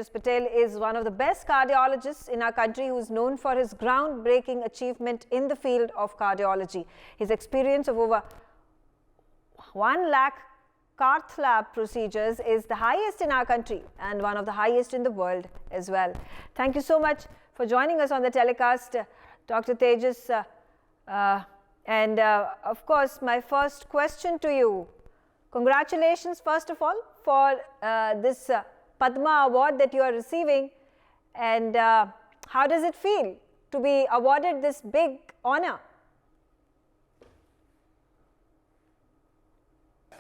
Patel is one of the best cardiologists in our country who is known for his groundbreaking achievement in the field of cardiology. His experience of over 1 lakh cath lab procedures is the highest in our country and one of the highest in the world as well. Thank you so much for joining us on the telecast, Dr. Tejas. Of course, my first question to you, congratulations first of all for this Padma award that you are receiving, and how does it feel to be awarded this big honor?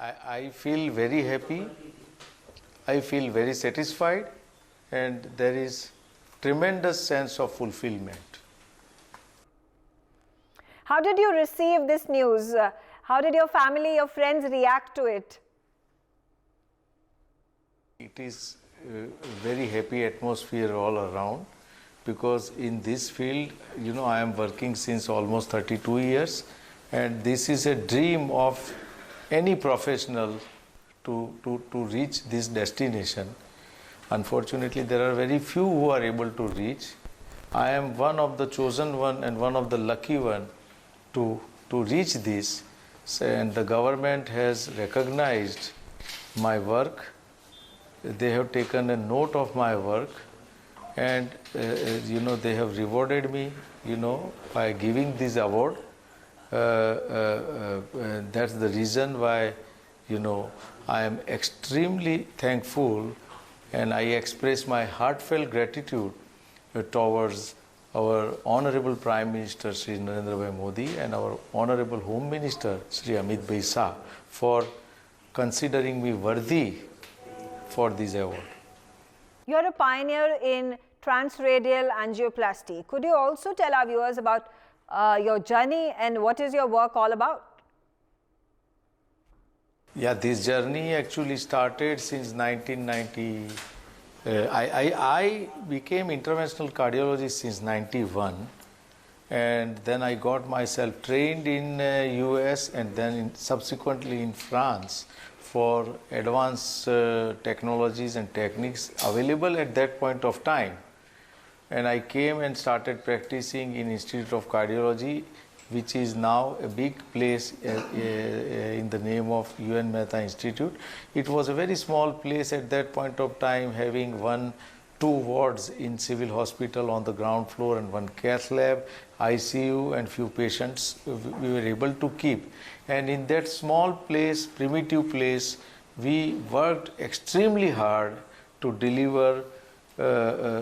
I feel very happy, I feel very satisfied, and there is tremendous sense of fulfillment. How did you receive this news? How did your family, your friends react to it? It is very happy atmosphere all around, because in this field, I am working since almost 32 years, and this is a dream of any professional to reach this destination. Unfortunately, there are very few who are able to reach. I am one of the chosen one and one of the lucky one to reach this, and the government has recognized my work. They have taken a note of my work, and they have rewarded me by giving this award. That's the reason why I am extremely thankful, and I express my heartfelt gratitude towards our Honorable Prime Minister Shri Narendra Bhai Modi and our Honorable Home Minister Shri Amit Bhai Shah for considering me worthy for this award. You are a pioneer in transradial angioplasty. Could you also tell our viewers about your journey and what is your work all about? Yeah, this journey actually started since 1990. I became interventional cardiologist since 91, and then I got myself trained in US and then subsequently in France for advanced technologies and techniques available at that point of time. And I came and started practicing in Institute of Cardiology, which is now a big place in the name of UN Mehta Institute. It was a very small place at that point of time, having 1-2 wards in civil hospital on the ground floor and 1 cath lab, ICU, and few patients we were able to keep. And in that small place, primitive place, we worked extremely hard to deliver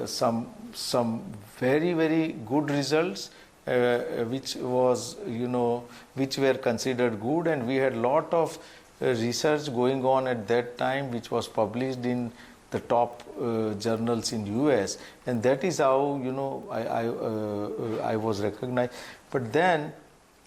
some very, very good results, which were considered good, and we had a lot of research going on at that time, which was published in the top journals in US, and that is how I was recognized. But then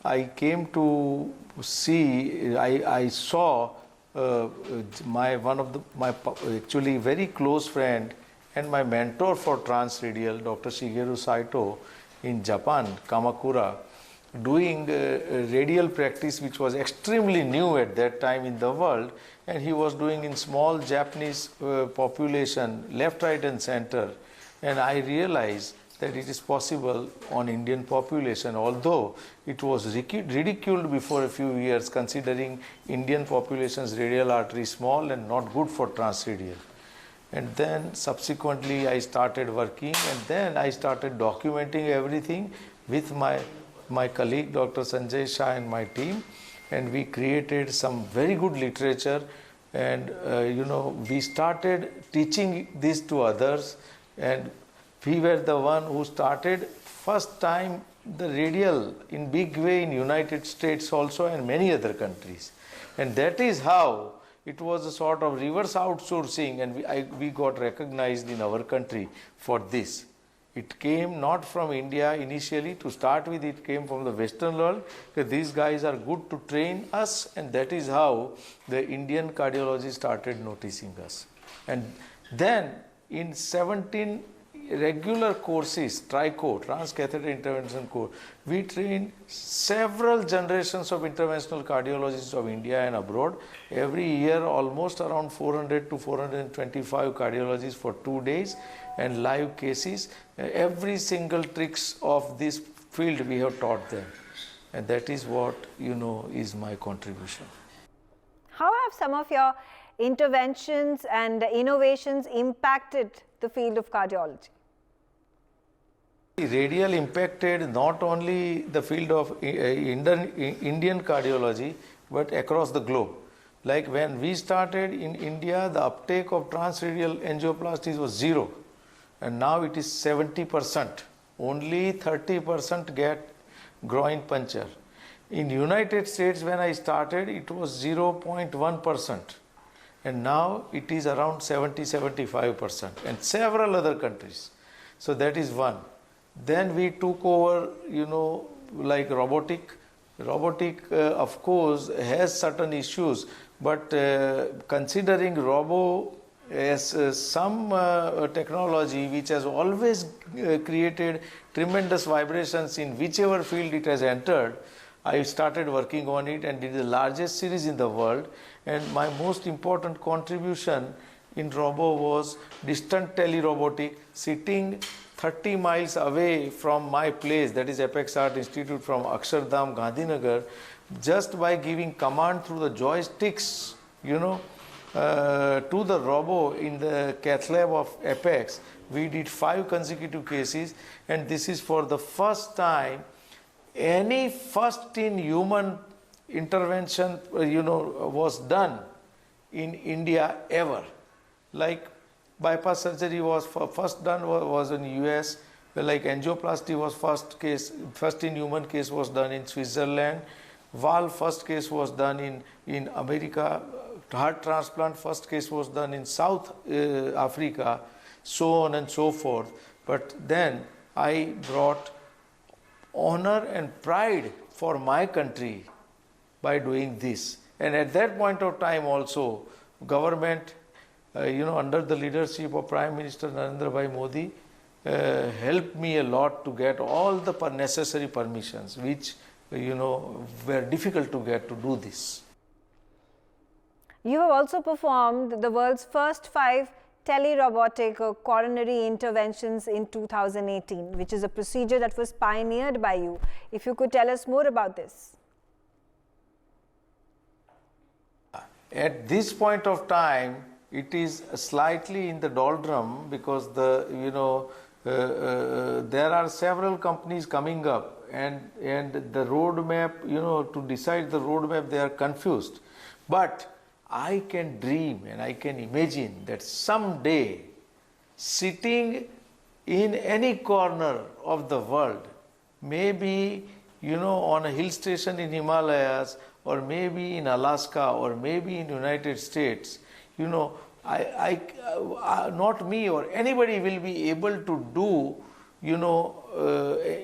I came to see, I saw one of my actually very close friend and my mentor for transradial, Dr. Shigeru Saito in Japan, Kamakura, doing radial practice, which was extremely new at that time in the world, and he was doing in small Japanese population, left, right, and center. And I realized that it is possible on Indian population, although it was ridiculed before a few years, considering Indian population's radial artery small and not good for transradial. And then subsequently I started working, and then I started documenting everything with my colleague Dr. Sanjay Shah and my team, and we created some very good literature, and we started teaching this to others, and we were the one who started first time the radial in big way in United States also and many other countries. And that is how it was a sort of reverse outsourcing, and we got recognized in our country for this. It came not from India initially. To start with, it came from the Western world, because these guys are good to train us, and that is how the Indian cardiology started noticing us. And then in regular courses, TRICO, Transcatheter Intervention Course, we train several generations of interventional cardiologists of India and abroad. Every year, almost around 400 to 425 cardiologists for 2 days and live cases. Every single tricks of this field we have taught them. And that is what, is my contribution. How have some of your interventions and innovations impacted the field of cardiology? Radial impacted not only the field of Indian cardiology, but across the globe. Like when we started in India, the uptake of transradial angioplasties was 0, and now it is 70%. Only 30% get groin puncture. In United States, when I started, it was 0.1%. And now it is around 70-75%, and several other countries. So that is one. Then we took over, like robotic. Robotic, of course, has certain issues, but considering robo as some technology which has always created tremendous vibrations in whichever field it has entered, I started working on it, and it is the largest series in the world. And my most important contribution in robo was distant telerobotic, sitting 30 miles away from my place, that is Apex Art Institute, from Akshardham, Gandhinagar, just by giving command through the joysticks, to the robo in the cath lab of Apex. We did 5 consecutive cases, and this is for the first time any first in human intervention was done in India ever. Like bypass surgery was first done was in US, like angioplasty was first in human case was done in Switzerland, valve first case was done in America, heart transplant first case was done in South Africa, so on and so forth. But then I brought honor and pride for my country by doing this. And at that point of time also, government, under the leadership of Prime Minister Narendra Bhai Modi, helped me a lot to get all the necessary permissions, which, were difficult to get to do this. You have also performed the world's first 5 telerobotic coronary interventions in 2018, which is a procedure that was pioneered by you. If you could tell us more about this. At this point of time, it is slightly in the doldrum because there are several companies coming up, and the roadmap, to decide the roadmap, they are confused. But I can dream and I can imagine that someday, sitting in any corner of the world, maybe on a hill station in Himalayas, or maybe in Alaska, or maybe in United States, not me or anybody will be able to do,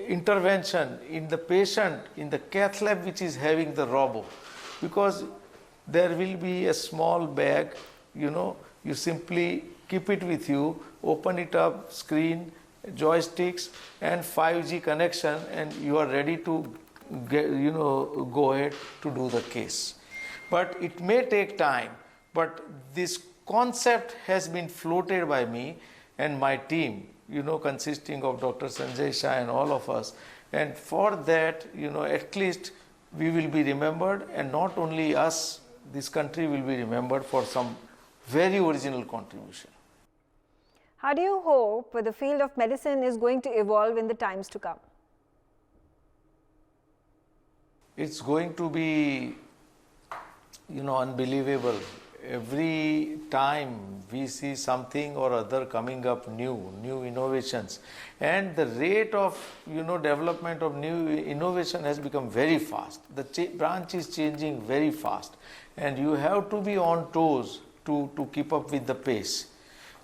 intervention in the patient in the cath lab which is having the robo, because there will be a small bag, you simply keep it with you, open it up, screen, joysticks, and 5G connection, and you are ready to go ahead to do the case. But it may take time, but this concept has been floated by me and my team, consisting of Dr. Sanjay Shah and all of us. And for that, at least we will be remembered, and not only us, this country will be remembered for some very original contribution. How do you hope the field of medicine is going to evolve in the times to come? It's going to be, unbelievable. Every time we see something or other coming up new innovations, and the rate of development of new innovation has become very fast. The branch is changing very fast, and you have to be on toes to keep up with the pace.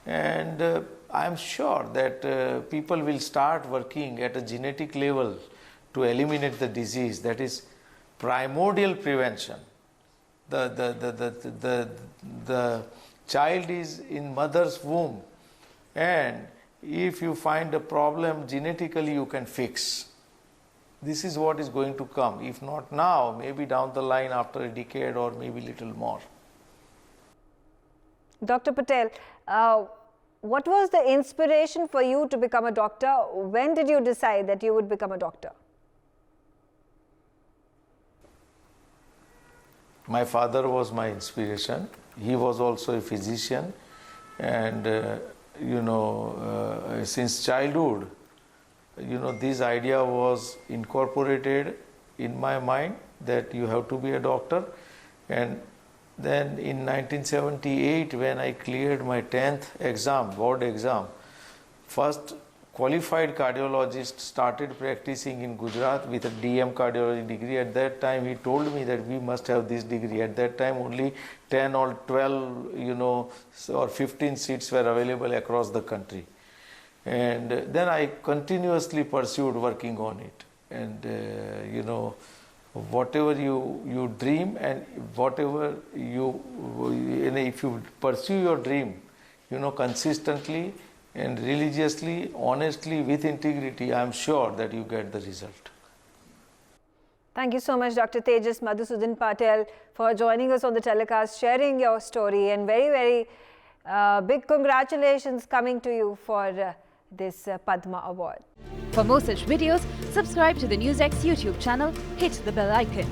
And I am sure that people will start working at a genetic level to eliminate the disease. That is primordial prevention. The child is in mother's womb, and if you find a problem genetically, you can fix. This is what is going to come. If not now, maybe down the line after a decade or maybe little more. Dr. Patel, what was the inspiration for you to become a doctor? When did you decide that you would become a doctor? My father was my inspiration. He was also a physician, and since childhood, this idea was incorporated in my mind that you have to be a doctor. And then in 1978, when I cleared my 10th exam, board exam, first qualified cardiologist started practicing in Gujarat with a DM cardiology degree. At that time, he told me that we must have this degree. At that time, only 10 or 12, or 15 seats were available across the country. And then I continuously pursued working on it. And, whatever you dream and whatever if you pursue your dream, consistently and religiously, honestly, with integrity, I am sure that you get the result. Thank you so much, Dr. Tejas Madhusudan Patel, for joining us on the telecast, sharing your story, and very, very big congratulations coming to you for this Padma Award. For more such videos, subscribe to the NewsX YouTube channel, hit the bell icon.